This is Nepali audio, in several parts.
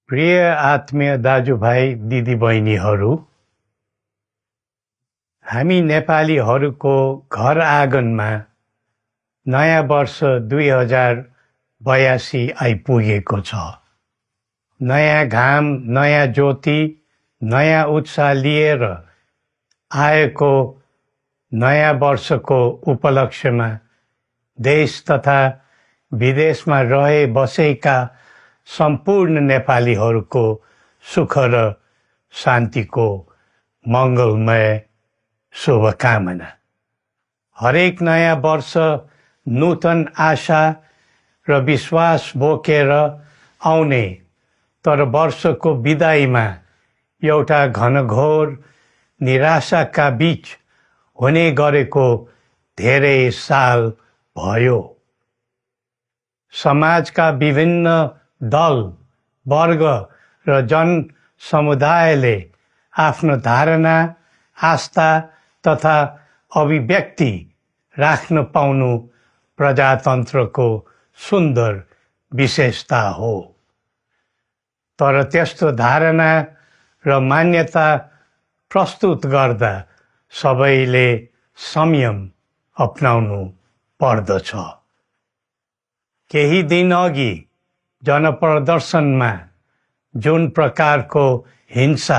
प्रिय आत्मीय दाजुभाइ दिदीबहिनीहरू, हामी नेपालीहरूको घर आँगनमा नयाँ वर्ष 2082 आइपुगेको छ। नयाँ घाम, नयाँ ज्योति, नयाँ उत्साह लिएर आएको नयाँ वर्षको उपलक्ष्यमा देश तथा विदेशमा रहे बसेका सम्पूर्ण नेपालीहरूको सुख र शान्तिको मङ्गलमय शुभकामना। हरेक नयाँ वर्ष नूतन आशा र विश्वास बोकेर आउने, तर वर्षको बिदाईमा एउटा घनघोर निराशाका बीच हुने गरेको धेरै साल भयो। समाजका विभिन्न दल, वर्ग र जन समुदायले आफ्नो धारणा, आस्था तथा अभिव्यक्ति राख्न पाउनु प्रजातन्त्रको सुन्दर विशेषता हो। तर त्यस्तो धारणा र मान्यता प्रस्तुत गर्दा सबैले संयम अपनाउनु पर्दछ। केही दिन अघि जनप्रदर्शनमा जुन प्रकारको हिंसा,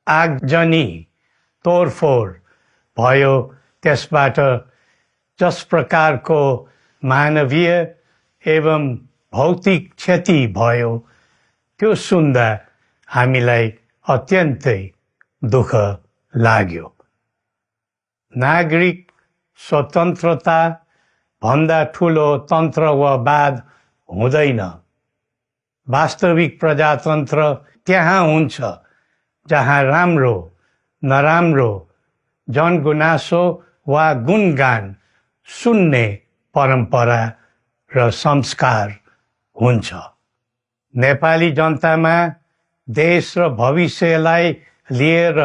आगजनी, तोडफोड भयो, त्यसबाट जस प्रकारको मानवीय एवं भौतिक क्षति भयो, त्यो सुन्दा हामीलाई अत्यन्तै दुःख लाग्यो। नागरिक स्वतन्त्रता भन्दा ठुलो तन्त्र वा वाद हुँदैन। वास्तविक प्रजातन्त्र त्यहाँ हुन्छ जहाँ राम्रो, नराम्रो, जनगुनासो वा गुणगान सुन्ने परम्परा र संस्कार हुन्छ। नेपाली जनतामा देश र भविष्यलाई लिएर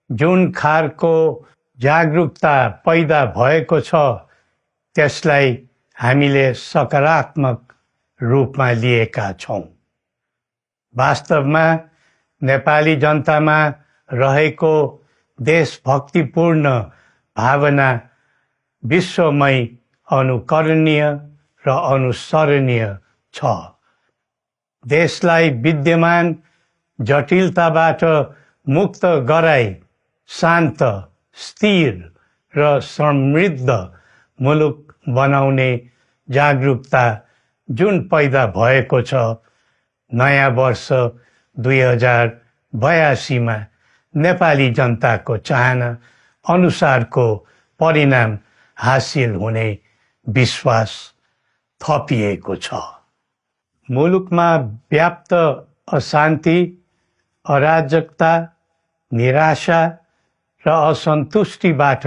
जुन खालको जागरुकता पैदा भएको छ, त्यसलाई हामीले सकारात्मक रूपमा लिएका छौँ। वास्तवमा नेपाली जनतामा रहेको देशभक्तिपूर्ण भावना विश्वमै अनुकरणीय र अनुसरणीय छ। देशलाई विद्यमान जटिलताबाट मुक्त गराई शान्त, स्थिर र समृद्ध मुलुक बनाउने जागरुकता जुन पैदा भएको छ, नयाँ वर्ष 2082 मा नेपाली जनताको चाहना अनुसारको परिणाम हासिल हुने विश्वास थपिएको छ। मुलुकमा व्याप्त अशान्ति, अराजकता, निराशा र असन्तुष्टिबाट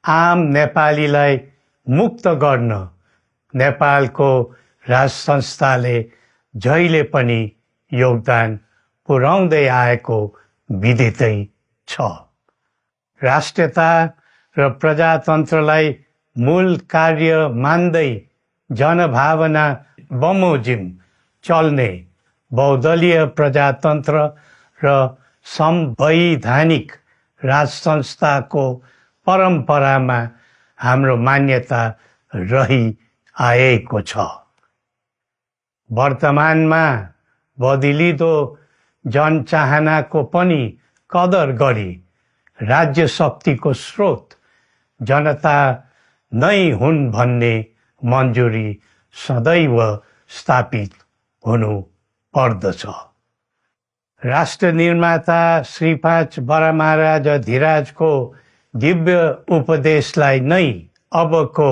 आम नेपालीलाई मुक्त गर्न नेपालको राज संस्थाले जहिले पनि योगदान पुर्याउँदै आएको विदितै छ। राष्ट्रियता र प्रजातन्त्रलाई मूल कार्य मान्दै जनभावना बमोजिम चल्ने बहुदलीय प्रजातन्त्र र संवैधानिक राज संस्थाको परम्परामा हाम्रो मान्यता रही आएको छ। वर्तमानमा बदलिँदो जनचाहनाको पनि कदर गरी राज्य शक्तिको स्रोत जनता नै हुन् भन्ने मन्जुरी सदैव स्थापित हुनु पर्दछ। राष्ट्र निर्माता श्री 5 बरामहाराज धीराजको दिव्य उपदेशलाई नै अबको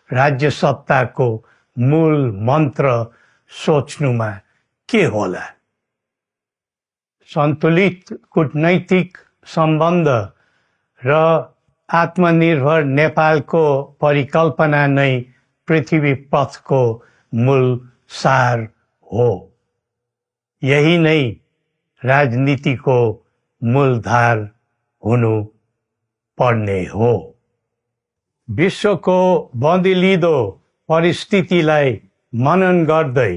राज्य सत्ताको मूल मन्त्र सोच्नुमा के होला? सन्तुलित कूटनैतिक सम्बन्ध र आत्मनिर्भर नेपालको परिकल्पना नै पृथ्वी पथको मूल सार हो। यही नै राजनीतिको मूलधार हुनु पर्ने हो। विश्वको बदलिँदो परिस्थितिलाई मनन गर्दै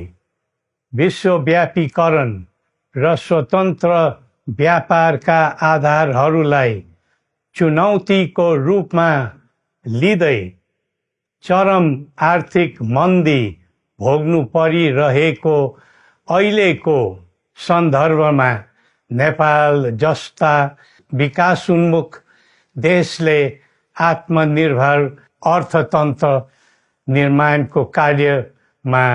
विश्वव्यापीकरण र स्वतन्त्र व्यापारका आधारहरूलाई चुनौतीको रूपमा लिँदै चरम आर्थिक मन्दी भोग्नु परिरहेको अहिलेको सन्दर्भमा नेपाल जस्ता विकासोन्मुख देशले आत्मनिर्भर अर्थतन्त्र निर्माणको कार्यमा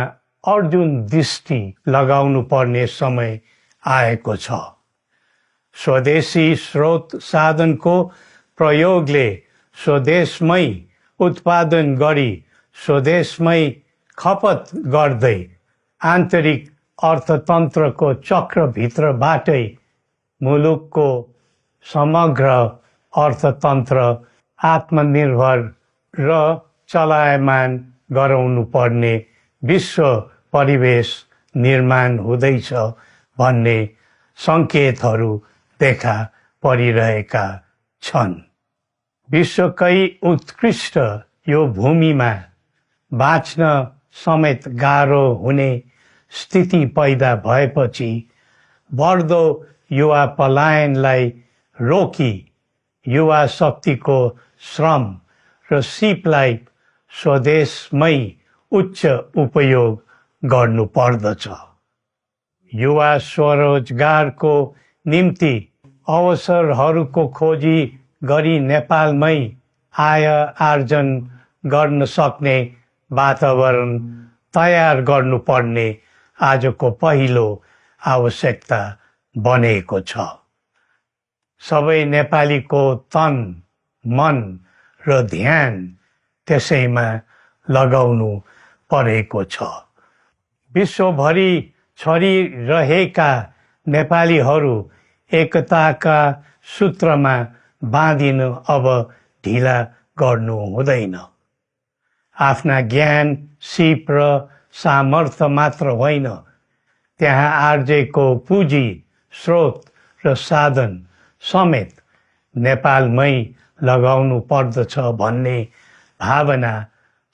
अर्जुन दृष्टि लगाउनु पर्ने समय आएको छ। स्वदेशी स्रोत साधनको प्रयोगले स्वदेशमै उत्पादन गरी स्वदेशमै खपत गर्दै आन्तरिक अर्थतन्त्रको चक्रभित्रबाटै मुलुकको समग्र अर्थतन्त्र आत्मनिर्भर र चलायमान गराउनु पर्ने विश्व परिवेश निर्माण हुँदैछ भन्ने सङ्केतहरू देखा परिरहेका छन्। विश्वकै उत्कृष्ट यो भूमिमा बाँच्न समेत गाह्रो हुने स्थिति पैदा भएपछि बढ्दो युवा पलायनलाई रोकी युवा शक्तिको श्रम र सिपलाई स्वदेशमै उच्च उपयोग गर्नु पर्दछ। युवा स्वरोजगारको निम्ति अवसरहरूको खोजी गरी नेपालमै आय आर्जन गर्न सक्ने वातावरण तयार गर्नुपर्ने आजको पहिलो आवश्यकता बनेको छ। सबै नेपालीको तन, मन र ध्यान त्यसैमा लगाउनु परेको छ। विश्वभरि छरिरहेका नेपालीहरू एकताका सूत्रमा बाँधिन अब ढिला गर्नु हुँदैन। आफ्ना ज्ञान, सिप र सामर्थ्य मात्र होइन, त्यहाँ आर्जेको पुँजी, स्रोत र साधन समेत नेपालमै लगाउनु पर्दछ भन्ने भावना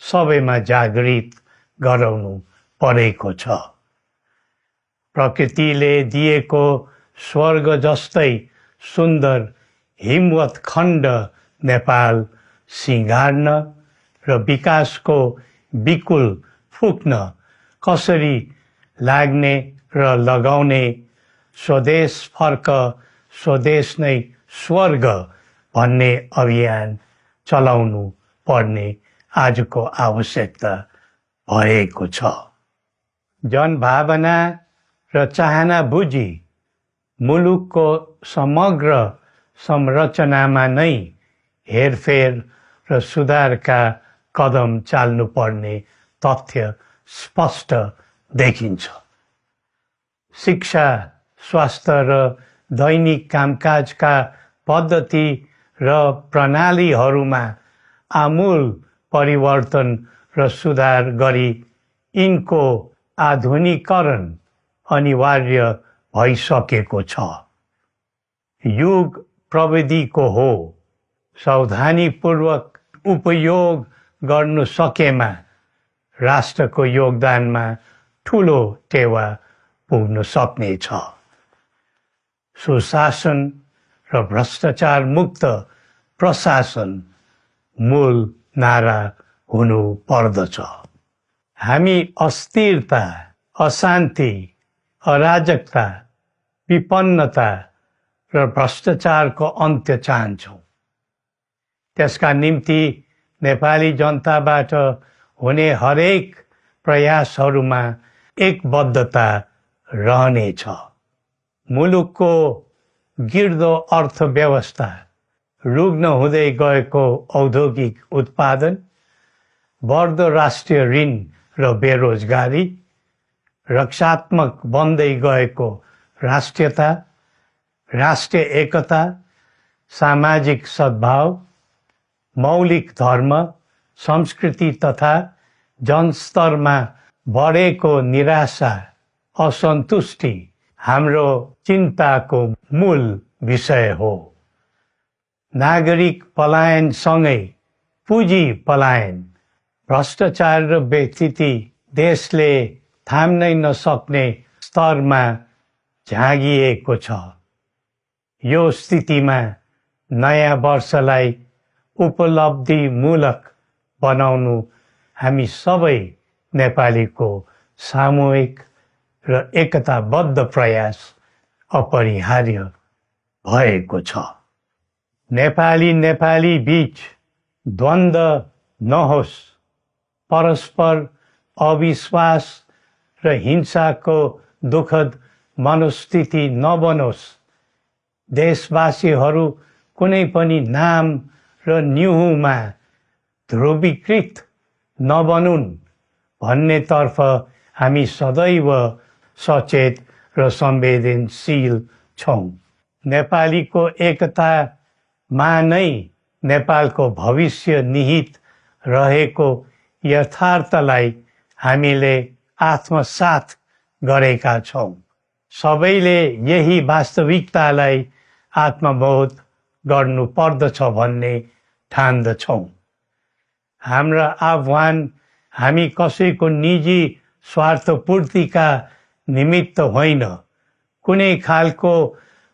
सबैमा जागृत गराउनु परेको छ। प्रकृतिले दिएको स्वर्ग जस्तै सुन्दर हिमवत् खण्ड नेपाल सिँगार्न र विकासको विपुल फुक्न कसरी लाग्ने र लगाउने स्वदेश फर्क स्वदेश नै स्वर्ग भन्ने अभियान चलाउनु पर्ने आजको आवश्यकता भएको छ। जनभावना र चाहना बुझी मुलुकको समग्र संरचनामा नै हेरफेर र सुधारका कदम चाल्नुपर्ने तथ्य स्पष्ट देखिन्छ। शिक्षा, स्वास्थ्य र दैनिक कामकाजका पद्धति र प्रणालीहरूमा आमूल परिवर्तन र सुधार गरी यिनको आधुनिकीकरण अनिवार्य भइसकेको छ। युग प्रविधिको हो, सावधानीपूर्वक उपयोग गर्नु सकेमा राष्ट्रको योगदानमा ठुलो टेवा पुग्न सक्नेछ। सुशासन र भ्रष्टाचार मुक्त प्रशासन मूल नारा हुनु पर्दछ। हामी अस्थिरता, अशान्ति, अराजकता, विपन्नता र भ्रष्टाचारको अन्त्य चाहन्छौँ। त्यसका निम्ति नेपाली जनताबाट हुने हरेक प्रयासहरूमा एकबद्धता रहनेछ। मुलुकको गिर्दो अर्थव्यवस्था, रुग्न हुँदै गएको औद्योगिक उत्पादन, बढ्दो राष्ट्रिय ऋण र बेरोजगारी, रक्षात्मक बन्दै गएको राष्ट्रियता, राष्ट्रिय एकता, सामाजिक सद्भाव, मौलिक धर्म, संस्कृति तथा जनस्तरमा बढेको निराशा, असन्तुष्टि हाम्रो चिन्ताको मूल विषय हो। नागरिक पलायनसँगै पुँजी पलायन, भ्रष्टाचार र व्यथिति देशले थाम्नै नसक्ने स्तरमा झाँगिएको छ। यो स्थितिमा नयाँ वर्षलाई उपलब्धिमूलक बनाउनु हामी सबै नेपालीको सामूहिक र एकताबद्ध प्रयास अपरिहार्य भएको छ। नेपाली बीच द्वन्द्व नहोस्, परस्पर अविश्वास र हिंसाको दुःखद मनोस्थिति नबनोस्, देशवासीहरू कुनै पनि नाम र न्युहुमा ध्रुवीकृत नबनुन् भन्नेतर्फ हामी सदैव सचेत र संवेदनशील छौँ। नेपालीको एकतामा नै नेपालको भविष्य निहित रहेको यथार्थलाई हामीले आत्मसात गरेका छौँ। सबैले यही वास्तविकतालाई आत्मबोध गर्नुपर्दछ भन्ने ठान्दछौँ। हाम्रा आह्वान हामी कसैको निजी स्वार्थपूर्तिका निमित्त होइन, कुनै खालको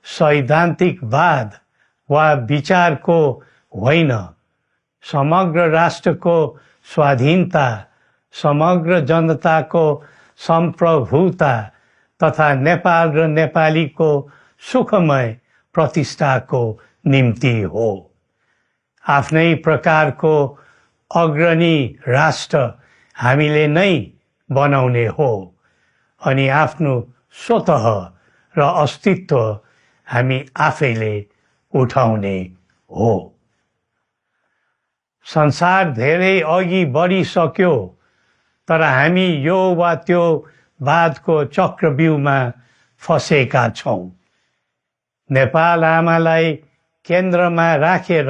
सैद्धान्तिकवाद वा विचारको होइन, समग्र राष्ट्रको स्वाधीनता, समग्र जनताको सम्प्रभुता तथा नेपाल र नेपालीको सुखमय प्रतिष्ठाको निम्ति हो। आफ्नै प्रकारको अग्रणी राष्ट्र हामीले नै बनाउने हो अनि आफ्नो स्वतः र अस्तित्व हामी आफैले उठाउने हो। संसार धेरै अघि बढिसक्यो, तर हामी यो वा त्यो वादको चक्रव्यूहमा फँसेका छौँ। नेपाल आमालाई केन्द्रमा राखेर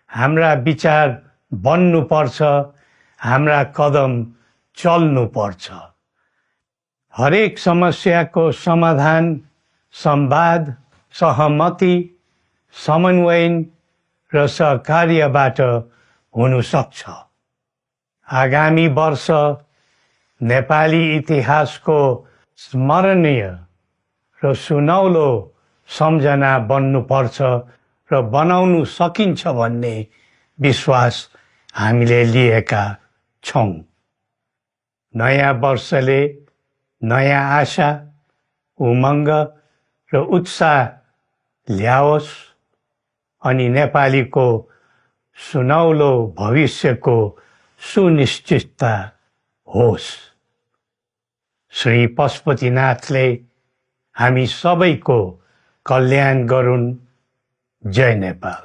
हाम्रा विचार बन्नुपर्छ, हाम्रा कदम चल्नुपर्छ। हरेक समस्याको समाधान संवाद, सहमति, समन्वयन र सहकार्यबाट हुन सक्छ। आगामी वर्ष नेपाली इतिहासको स्मरणीय र सुनौलो सम्झना बन्नुपर्छ र बनाउनु सकिन्छ भन्ने विश्वास हामीले लिएका छौँ। नयाँ वर्षले नयाँ आशा, उमङ्ग र उत्साह ल्याओस् अनि नेपालीको सुनौलो भविष्यको सुनिश्चितता होस्। श्री पशुपतिनाथले हामी सबैको कल्याण गरून्। जय नेपाल।